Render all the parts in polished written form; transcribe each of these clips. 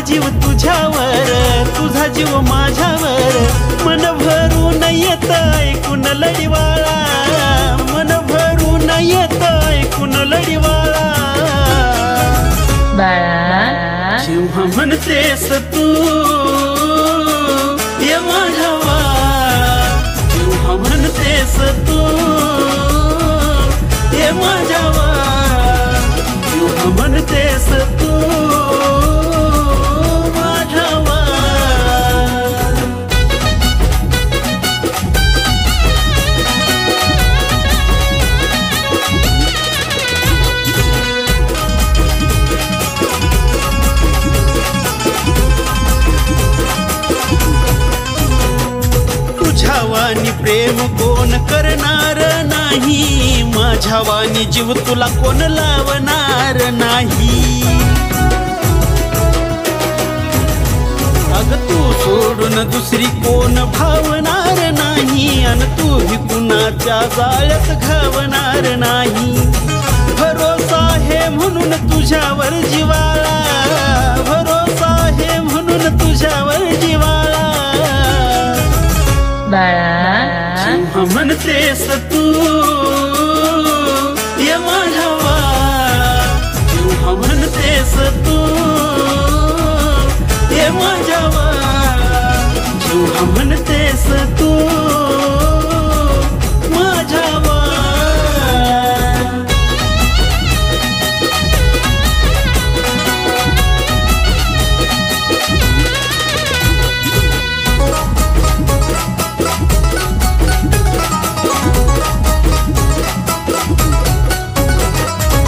जीव तुझ्यावर तुझा जीव माझ्यावर मन भरून येत ऐकून लढीवाळा मन भरून येत ऐकून लढीवाळा बाळा जेव्हा म्हणतेस तू ये माझ्यावा जेव्हा म्हणतेस तू ये माझ्यावा जेव्हा म्हणतेस तू तुझ्यावानी प्रेम कोण करणार नाही माझ्यावानी जीव तुला कोण लावणार नाही अग तू सोडून दुसरी कोण भावणार नाही अन तू ही कुणाच्या जाळ्यात घावणार नाही भरोसा आहे म्हणून तुझ्यावर जिवाळा भरोसा आहे म्हणून तुझ्यावर जिवाळा बाळा जेव्हा म्हणतेस तू ये माझ्यावा जेव्हा म्हणतेस तू ये माझ्यावा जेव्हा म्हणतेस तू माझ्यावा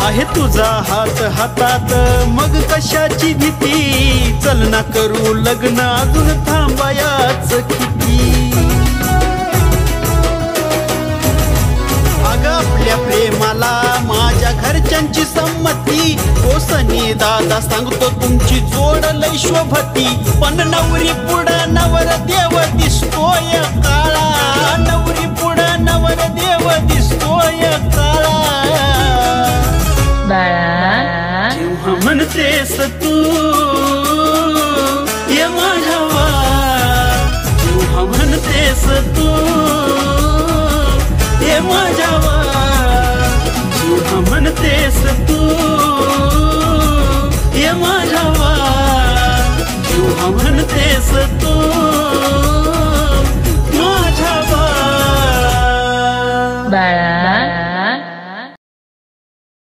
आहे तुझा हात हातात मग कशाची भीती चल ना करू लग्न अजून थांबायाच किती अग आपल्या प्रेमाला माझ्या घरच्यांची संमती ओ सनी दादा सांगतो तुमची जोड लय शोभती पण नवरी पुढं नवर देव दिसतोय काळा नवरी पुढं नवर देव दिसतोय काळा बाळा जेव्हा म्हणतेस तू ये माझ्या